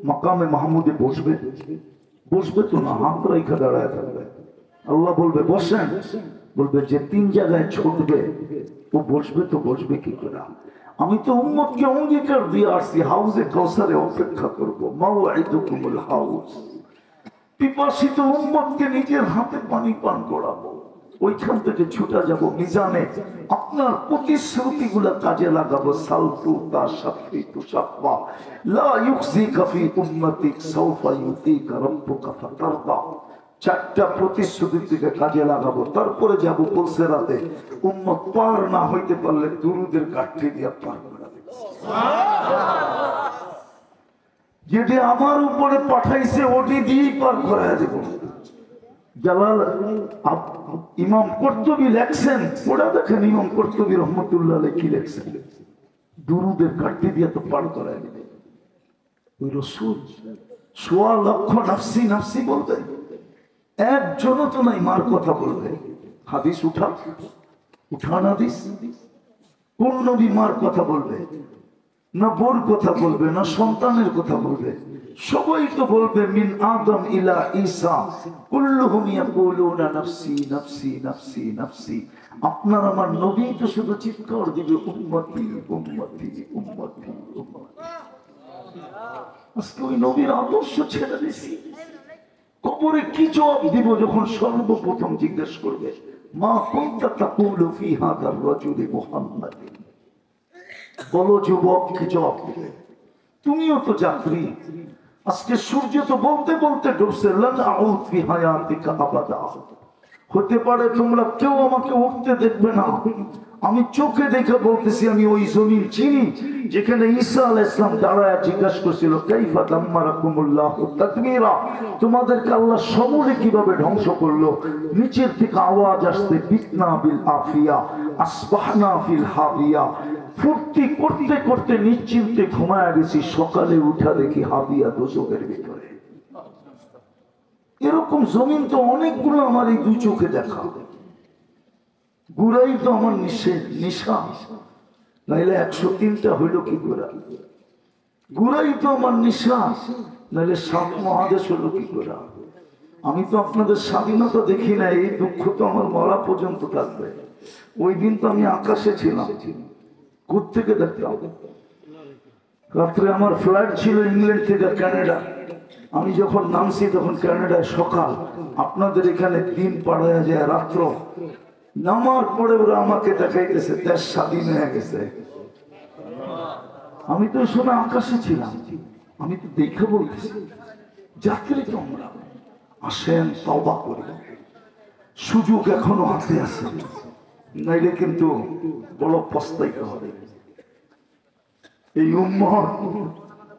মাকামে মাহমুদে বসবে? বসবে তো না, হাত রেখে দাঁড়ায় থাকবে। আল্লাহ বলবে বসেন, বলবে যে 3 জায়গায় ছুটবে ও বসবে তো বসবে কি করে? আমি তো উম্মতকে অঙ্গীকার দিয়ে আসছি হাউজে কাউসারে অপেক্ষা করবো। মাওয়াইদুকুমুল হাউজ। পিপাসিত উম্মতকে নিজের হাতে পানি পান করাবো, ওইখান থেকে ছুটা যাব মিজানে। আপনার প্রতিশ্রুতি গুলা কাজে লাগাবো। সালতু তা শাফি তু শাফা লা ইউখজিকা ফি উম্মতিক সাওফা ইউতিকা রাব্বুকা ফাতারদা। 4টা প্রতিশ্রুতি থেকে কাজে লাগাবো, তারপরে যাব পুলসেরাতে। উম্মত পার না হইতে পারলে দুরুদের কাঠি দিয়ে পার করে দেব। যেটি আমার উপরে পাঠাইছে ওটি দিয়েই পার করায় দেব। জালাল ইমাম কুরতুবী লেখছেন, ওরা দেখেন ইমাম কুরতুবী রহমতুল্লাহ আলাইহি কি লেখছেন, দুরুদের কাঠি দিয়ে তো পার করায় দেবে। ওই রাসূল 1.25 লক্ষ নাফসি নাফসি বলবে, একজনও তো নাই মার কথা বলবে। হাদিস উঠান হাদিস। কোন নবী মার কথা বলবে না, বোর কথা বলবে না, সন্তানের কথা বলবে? সবাই তো বলবে মিন আদম ইলা ঈসা কুল্লুহুম ইয়াকুলুনা নাফসি নাফসি নাফসি নাফসি। আপনার আমার নবী তো শুধু চিৎকার দিবে উম্মতি উম্মতি উম্মতি উম্মতি। আজকে ওই নবীর আদর্শ ছেড়ে দিছি। কবরে কি জবাব দিব যখন সর্বপ্রথম জিজ্ঞেস করবে মা কুনতা তাকুলু ফি হাদার রাজুলি মুহাম্মাদিন? বলো যুবক, কি জবাব দিবে? তুমিও তো যাত্রী। আজকে সূর্য তো বলতে বলতে ডুবছে। লান আউদ ফি হায়াতিকা আবাদা। হতে পারে তোমরা কেউ আমাকে উঠতে দেখবে না। আমি চোখে দেখে বলতেছি, আমি ওই জমিন চিনি যেখানে ঈসা আলাইহিস সালাম দাঁড়ায় জিজ্ঞাসা করছিল কাইফা দাম্মারাকুমুল্লাহু তাদমীরা, তোমাদেরকে আল্লাহ সমূলে কিভাবে ধ্বংস করলো। নিচের থেকে আওয়াজ আসছে বিতনা বিল আফিয়া আসবাহনা ফিল হাবিয়া। ফুর্তি করতে করতে নিশ্চিন্তে ঘুমায় গেছি, সকালে উঠা দেখি হাবিয়া দোজখের ভিতরে। এরকম জমিন তো অনেকগুলো আমার এই 2 চোখে দেখা। গুড়াই তো আমার নিশা, নাইলে 103টা হইল কি গুড়া? গুড়াই তো আমার নিশা, নাইলে 7 মহাদেশ হইল কি গুড়া? আমি তো আপনাদের স্বাধীনতা দেখি না, এই দুঃখ তো আমার মরা পর্যন্ত থাকবে। ওই দিন তো আমি আকাশে ছিলাম, কোত্থেকে দেখতাম? রাত্রে আমার ফ্লাইট ছিল ইংল্যান্ড থেকে কানাডা। আমি যখন নামছি তখন কানাডায় সকাল, আপনাদের এখানে দিন পাড়ায় যায় রাত্র। নামার পরে ওরা আমাকে দেখাইতেছে দেশ স্বাধীন হয়ে গেছে। আমি তো শোনা আকাশে ছিলাম, আমি তো দেখে বলতেছি যাত্রী তোমরা আসেন, তওবা করি, সুযোগ এখনো হাতে আছে, নাইলে কিন্তু বড় পস্তাইতে হবে। এই উম্মত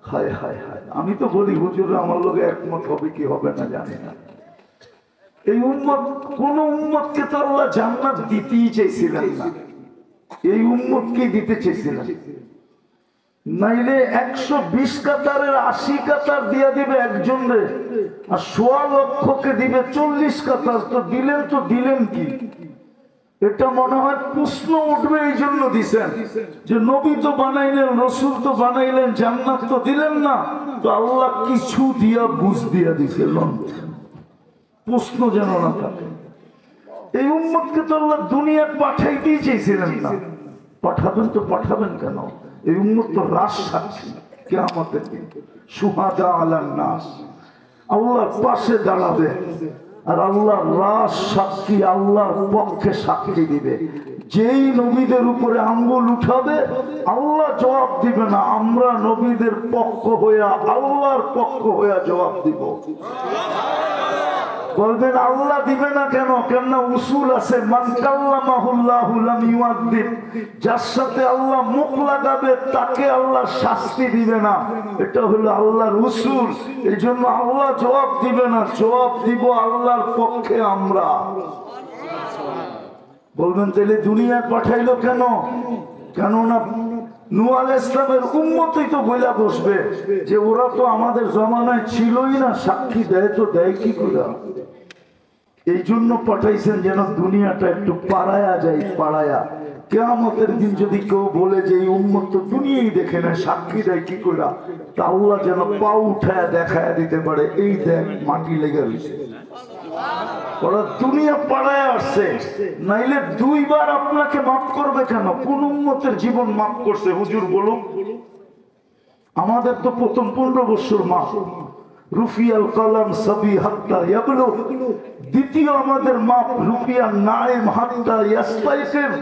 হায় হায় হায়, আমি তো বলি হুজুর আমার লোকে একমত হবে কি হবে না জানি না। এই উম্মত, কোন উম্মতকে তো আল্লাহ জান্নাত দিতেই চাইছিলেন না, এই উম্মতকে দিতে চাইছিলেন। নাইলে 120 কাতারের 80 কাতার দিয়া দিবে একজনের, আর 1.25 লক্ষকে দিবে 40 কাতার। তো দিলেন কি? এটা মনে হয় প্রশ্ন উঠবে, এই জন্য দিছেন যে নবী তো বানাইলেন, রসুল তো বানাইলেন, জান্নাত তো দিলেন না, তো আল্লাহ কিছু দিয়া বুঝ দিয়া দিছিলেন, প্রশ্ন যেন না থাকে। এই উম্মতকে তো আল্লাহ দুনিয়া পাঠাইতেই চাইছিলেন না। পাঠাবেন তো পাঠাবেন কেন? এই উম্মত তো রাস সাক্ষী কিয়ামতের দিন, শুহাদা আলান নাস, আল্লাহর পাশে দাঁড়াবে আর আল্লাহর রাস সাক্ষী, আল্লাহর পক্ষে সাক্ষী দিবে। যেই নবীদের উপরে আঙ্গুল উঠাবে আল্লাহ জবাব দিবে না, আমরা নবীদের পক্ষ হইয়া আল্লাহর পক্ষ হইয়া জবাব দিব। বলবেন আল্লাহ দিবে না কেন? কেননা উসুল আছে, মান কাল্লামাহুল্লাহু লাম ইউআদ্দিব, যার সাথে আল্লাহ মুখ লাগাবে তাকে আল্লাহ শাস্তি দিবে না, এটা হলো আল্লাহর উসুল। এই জন্য আল্লাহ জবাব দিবে না, জবাব দিব আল্লাহর পক্ষে আমরা। বলবেন তাহলে দুনিয়া পাঠাইলো কেন? কেননা নূহ আলাইহিস সালামের উম্মতই তো বইলা বসবে যে ওরা তো আমাদের জমানায় ছিলই না, সাক্ষী দেয় তো দেয় কি করে? এই জন্য পাঠাইছেন যেন দুনিয়াটা একটু পাড়ায়া যায়, পাড়ায়া। কিয়ামতের দিন যদি কেউ বলে যে এই উম্মত তো দুনিয়াই দেখে না, সাক্ষী দেয় কি করে, তা আল্লাহ যেন পা উঠায় দেখায় দিতে পারে, এই দেখ মাটি লেগে রয়েছে, ওরা দুনিয়া পাড়ায় আসছে। নাইলে 2 বার আপনাকে মাফ করবে কেন? কোন উম্মতের জীবন মাফ করছে হুজুর বলুন? আমাদের তো প্রথম 15 বছর মাফ, রুফিয়াল কলম সবি হাত্তা ইয়াবলু। দ্বিতীয় আমাদের মাপ রুফিয়াল নাইম হাত্তা ইয়াস্তাইকিন।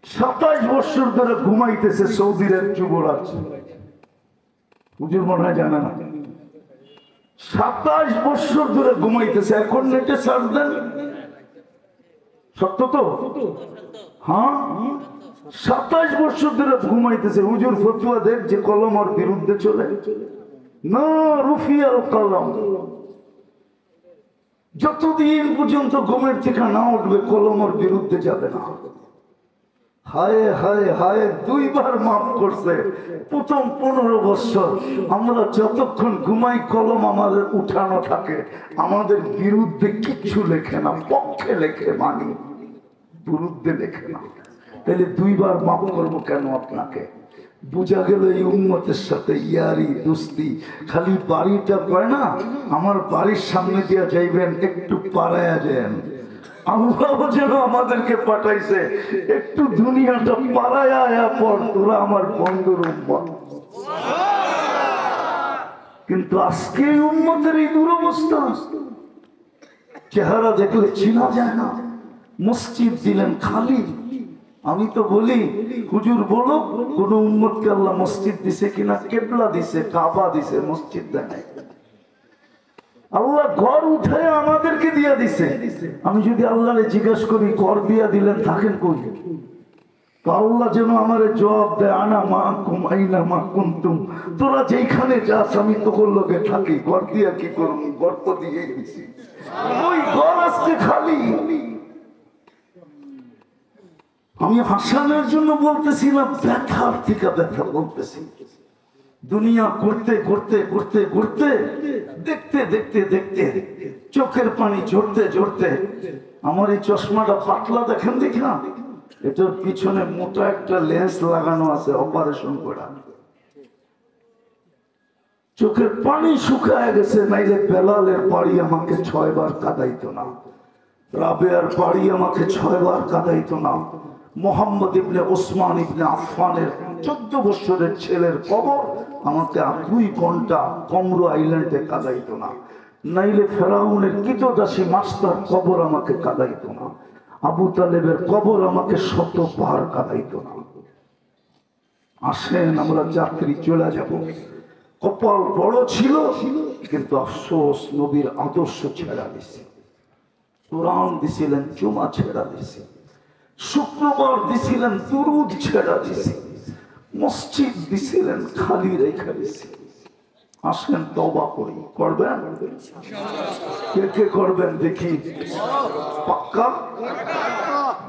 27 বছর ধরে ঘুমাইতেছে সৌদির এক যুবরাজ, হুজুর মনে হয় জানে না, 27 বছর ধরে ঘুমাইতেছে। এখন নেটে সার্চ দেন, সত্য তো? হ্যাঁ, 27 বছর ধরে ঘুমাইতেছে। হুজুর ফতুয়া দেখ যে কলম ওর বিরুদ্ধে চলে না, রুফিয়াল কলম। যতদিন পর্যন্ত ঘুমের থেকে না উঠবে কলম ওর বিরুদ্ধে যাবে না। হায় হায় হায়, 2 বার মাফ করছে প্রথম 15 বছর। আমরা যতক্ষণ ঘুমাই কলম আমাদের উঠানো থাকে, আমাদের বিরুদ্ধে কিচ্ছু লেখে না, পক্ষে লেখে, মানি বিরুদ্ধে লেখে না। তাহলে 2 বার মাফ করবো কেন আপনাকে? বুঝা গেল এই উম্মতের সাথে ইয়ারি দোস্তি। খালি বাড়িটা কয় না, আমার বাড়ির সামনে দিয়া যাইবেন, একটু পাড়ায়া যান। আল্লাহ যেন আমাদেরকে পাঠাইছে একটু দুনিয়াটা পাড়ায়া আয়া পর, তোরা আমার বন্ধুর উম্মত। কিন্তু আজকে এই উম্মতের এই দুরবস্থা, চেহারা দেখলে চিনা যায় না। মসজিদ দিলেন খালি। আমি তো বলি হুজুর বলো কোন উম্মতকে আল্লাহ মসজিদ দিছে কিনা? কেবলা দিছে, কাবা দিছে, মসজিদ দেয় নাই। আল্লাহ ঘর উঠে আমাদেরকে দিয়া দিছে। আমি যদি আল্লাহরে জিজ্ঞাসা করি ঘর দিয়া দিলেন থাকেন কই, তো আল্লাহ যেন আমারে জবাব দেয়, আনা মাকুম আইনা মা কুনতুম, তোরা যেখানে যাস আমি তোর লগে থাকি। ঘর দিয়া কি করব? ঘর তো দিয়ে দিছি, ওই ঘর আজকে খালি। আমি হাসানের জন্য বলতেছি না, ব্যথার থেকে ব্যথা বলতেছি। দুনিয়া করতে করতে করতে করতে, দেখতে দেখতে দেখতে চোখের পানি ঝরতে ঝরতে, আমার এই চশমাটা পাতলা দেখেন দেখি না, এটার পিছনে মোটা একটা লেন্স লাগানো আছে, অপারেশন করা। চোখের পানি শুকায় গেছে, নাইলে বেলালের বাড়ি আমাকে 6 বার কাঁদাইতো না, রাবেয়ার বাড়ি আমাকে 6 বার কাঁদাইতো না, মোহাম্মদ ইবনে ওসমান ইবনে আফফানের 14 বছরের ছেলের কবর আমাকে 2 ঘন্টা কমরো আইল্যান্ডে কাদাইতো না, নাইলে ফেরাউনের কৃতদাসী মাস্টার কবর আমাকে কাদাইতো না, আবু তালেবের কবর আমাকে 100 বার কাদাইতো না। আসেন আমরা যাত্রী চলে যাব। কপাল বড় ছিল, কিন্তু আফসোস নবীর আদর্শ ছেড়া দিছে। কোরআন দিছিলেন, চুমা ছেড়া দিছে। শুক্রবার দিছিলেন, দুরুদ ছেড়া দিছে। মসজিদ দিছিলেন, খালি রেখে দিছে। আসেন তওবা করি। করবেন? কে কে করবেন দেখি? পাক্কা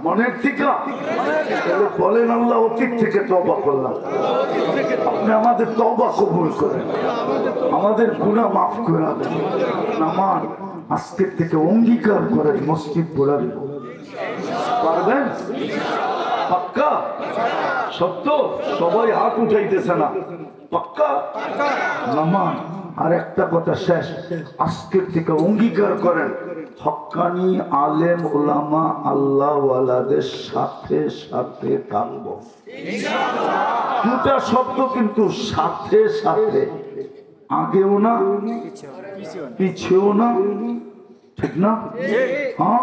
মনের টিকা? বলেন আল্লাহ অতীত থেকে তওবা করলাম, আপনি আমাদের তওবা কবুল করেন, আমাদের গুনাহ মাফ করে দেন। নামান আজকের থেকে অঙ্গীকার করেন মসজিদ পড়া দিব। পারবেন? পাক্কা? সত্য? সবাই হাত উঠাইতেছে না। পাক্কা? নামান আর একটা কথা শেষ, আজকের থেকে অঙ্গীকার করেন হক্কানি আলেম ওলামা আল্লাহ ওয়ালাদের সাথে সাথে থাকবো। দুটা শব্দ কিন্তু, সাথে সাথে, আগেও না পিছেও না, ঠিক না? হ্যাঁ,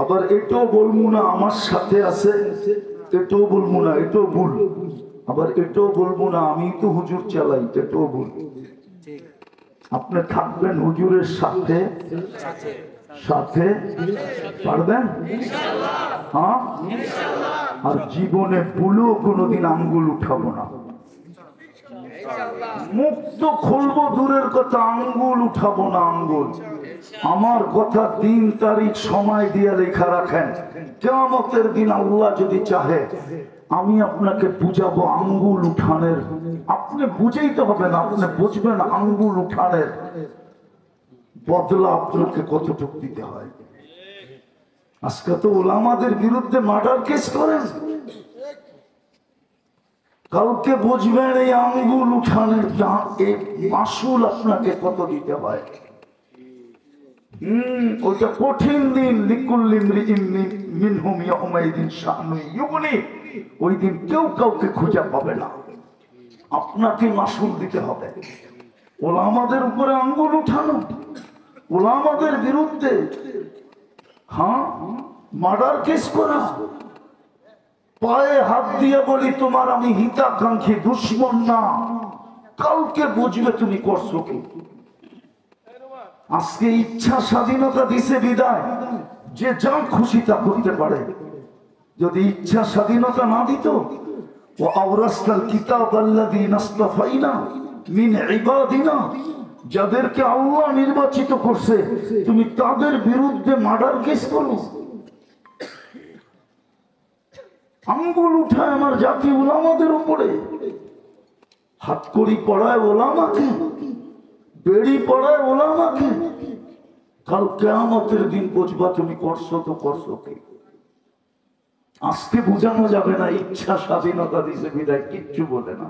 আবার এটাও বলবো না আমার সাথে আছে, এটাও বলবো না, এটাও ভুল। আবার এটাও বলবো না আমি তো হুজুর চালাই, এটাও ভুল। আপনি থাকবেন হুজুরের সাথে সাথে, পারবেন? হ্যাঁ, আর জীবনে ভুলেও কোনোদিন আঙ্গুল উঠাবো না। মুখ তো খুলবো দূরের কথা, আঙ্গুল উঠাবো না। আঙ্গুল আমার কথা দিন তারিখ সময় দিয়ে লেখা রাখেন। কিয়ামতের দিন আল্লাহ যদি চাহে আমি আপনাকে বুঝাবো আঙ্গুল উঠানের। আপনি বুঝাইতে হবে না, আপনি বুঝবেন আঙ্গুল উঠানের বদলা আপনাকে কতটুকু দিতে হয়। আজকে তো ওলামাদের বিরুদ্ধে মার্ডার কেস করেন, কালকে বুঝবেন এই আঙ্গুল উঠানের মাসুল আপনাকে কত দিতে হয়। ওইটা কঠিন দিন। লিকুল্লি মরিইন মিনহুম ইয়াউমাইদিন শাআনুন ইউগনি। ওই দিন কেউ কাউকে খুঁজে পাবে না, আপনাকে মাসুল দিতে হবে। ওলামাদের উপরে আঙ্গুল উঠানো, ওলামাদের বিরুদ্ধে হ্যাঁ মার্ডার কেস করা, পায়ে হাত দিয়ে বলি তোমার আমি হিতাকাঙ্ক্ষী দুশ্মন না, কালকে বুঝবে তুমি করছো কি। আজকে ইচ্ছা স্বাধীনতা দিছে বিদায়, যে যা খুশি তা করতে পারে। যদি ইচ্ছা স্বাধীনতা না দিত, ও আওরাসনাল কিতাব আল্লাযীনা ইসতাফাইনা মিন ইবাদিনা, যাদেরকে আল্লাহ নির্বাচিত করছে, তুমি তাদের বিরুদ্ধে মার্ডার কেস করো। আঙ্গুল উঠায় আমার জাতি ওলামাদের উপরে, হাত কড়ি পড়ায় ওলামাকে, বেড়ি পড়ায় ওলামাকে। কাল কিয়ামতের দিন বুঝবা তুমি করছো তো করছো কি। আজকে বোঝানো যাবে না ইচ্ছা স্বাধীনতা দিছে বিদায়, কিচ্ছু বলে না।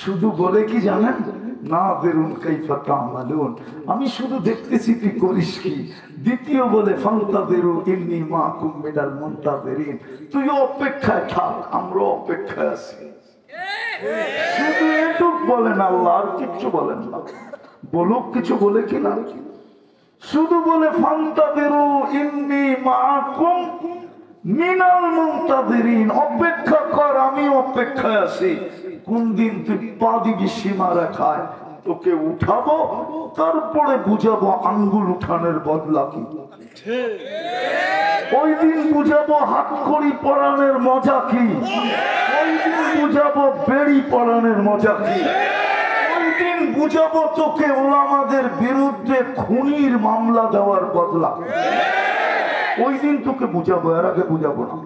শুধু বলে কি জানেন, না বেরুন কাইফা তা'মালুন, আমি শুধু দেখতেছি তুই করিস কি। দ্বিতীয় বলে ফান্তাযিরু ইন্নী মাআকুম মিনাল মুনতাযিরিন, তুই অপেক্ষায় থাক, আমরা অপেক্ষায় আছি। শুধু এটুক বলেন আল্লাহ, আর কিচ্ছু বলেন না। বলুক কিছু বলে কিনা, শুধু বলে ফান্তাযিরু ইন্নী মাআকুম মিনাল মুনতাযিরিন, অপেক্ষা কর, আমি অপেক্ষায় আছি। কোন দিন তুই পা দিবি সীমা রেখায়, তোকে উঠাবো, তারপরে বুঝাবো আঙ্গুল উঠানের বদলা কি। ওই দিন বুঝাবো হাত কড়ি পরানের মজা কি, ওই দিন বুঝাবো বেড়ি পরানের মজা কি, ওই দিন বুঝাবো তোকে ওলামাদের বিরুদ্ধে খুনির মামলা দেওয়ার বদলা। ওই দিন তোকে বুঝাবো, এর আগে বুঝাবো না।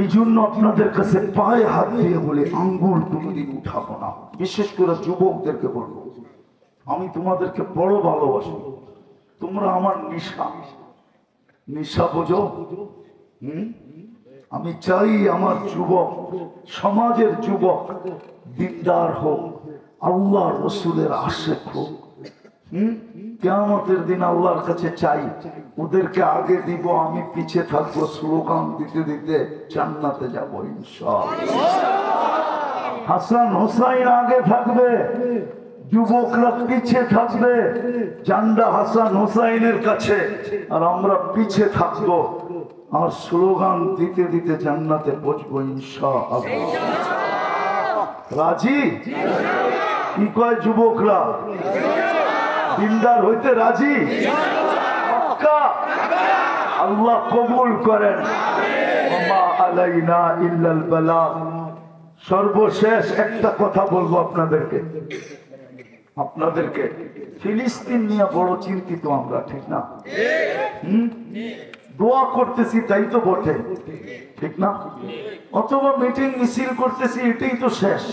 এই জন্য আপনাদের কাছে পায়ে হাত দিয়ে বলে আঙ্গুল কোনোদিন উঠাবো না। বিশেষ করে যুবকদেরকে বলবো, আমি তোমাদেরকে বড় ভালোবাসি, তোমরা আমার নিশা। নিশা বোঝো? আমি চাই আমার যুবক, সমাজের যুবক দিনদার হোক, আল্লাহ রসুলের আশেক হোক। কিয়ামতের দিন আল্লাহর কাছে চাই, ওদেরকে আগে দিব, আমি পিছে থাকবো, স্লোগান দিতে দিতে জান্নাতে যাবো ইনশাআল্লাহ। হাসান হোসাইন আগে থাকবে, যুবকরা পিছে থাকবে, ঝান্ডা হাসান হোসাইনের কাছে, আর আমরা পিছে থাকবো, আর স্লোগান দিতে দিতে জান্নাতে পৌঁছবো ইনশাআল্লাহ। রাজি? কি কয় যুবকরা? দিনদার হইতে রাজি? পাক্কা? আল্লাহ কবুল করেন। ওমা আলাইনা ইল্লাল বালাগ। সর্বশেষ একটা কথা বলবো আপনাদেরকে ফিলিস্তিন নিয়ে বড় চিন্তিত আমরা, ঠিক না? দোয়া করতেছি তাই তো বটে, ঠিক না? অথবা মিটিং মিছিল করতেছি, এটাই তো শেষ।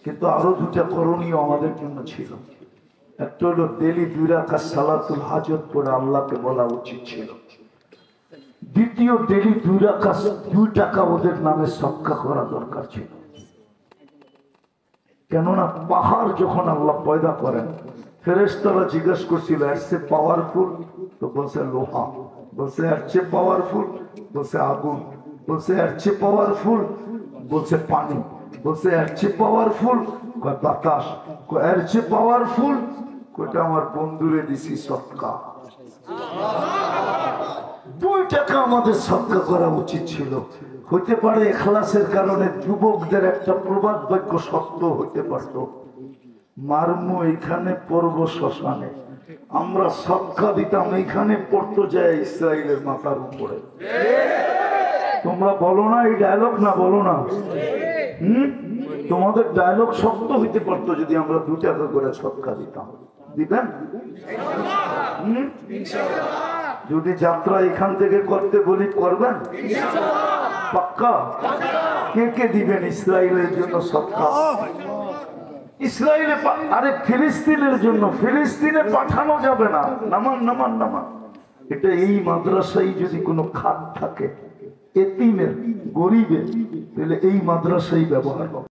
কিন্তু আরো দুটা করণীয় আমাদের জন্য ছিল। একটা হলো ডেলি 2 রাকাত সালাতুল হাজত পড়ে আল্লাহকে বলা উচিত ছিল। দ্বিতীয়, ডেলি 2 রাকাত 2 টাকা ওদের নামে সদকা করা দরকার ছিল। কেননা পাহাড় যখন আল্লাহ পয়দা করেন, ফেরেশতারা জিজ্ঞাসা করছিল এর চেয়ে পাওয়ারফুল, তো বলছে লোহা, বলছে এর চেয়ে পাওয়ারফুল, বলছে আগুন, বলছে এর চেয়ে পাওয়ারফুল, বলছে পানি, বলছে এর চেয়ে পাওয়ারফুল, বাতাস, এর চেয়ে পাওয়ারফুল, কোটা আমার বন্ধুরে দিছি সদকা। 2 টাকা আমাদের সদকা করা উচিত ছিল। হইতে পারে ইখলাসের কারণে যুবকদের একটা প্রবাদ বাক্য সত্য হইতে পারত, মারমু এখানে পড়ব শ্মশানে, আমরা সদকা দিতাম এইখানে পড়তো যায় ইসরায়েলের মাথার উপরে। তোমরা বলো না এই ডায়লগ? না বলো না? তোমাদের ডায়লগ সত্য হইতে পারতো যদি আমরা 2 টাকা করে সদকা দিতাম। দিবেন? যদি যাত্রা এখান থেকে করতে বলি করবেন? পাক্কা? কে কে দিবেন ইসরায়েলের জন্য সদকা? ইসরায়েলে, আরে ফিলিস্তিনের জন্য, ফিলিস্তিনে পাঠানো যাবে না। নামান নামান নামান। এটা এই মাদ্রাসায় যদি কোনো খাত থাকে এতিমের, গরিবের, তাহলে এই মাদ্রাসায় ব্যবহার হবে।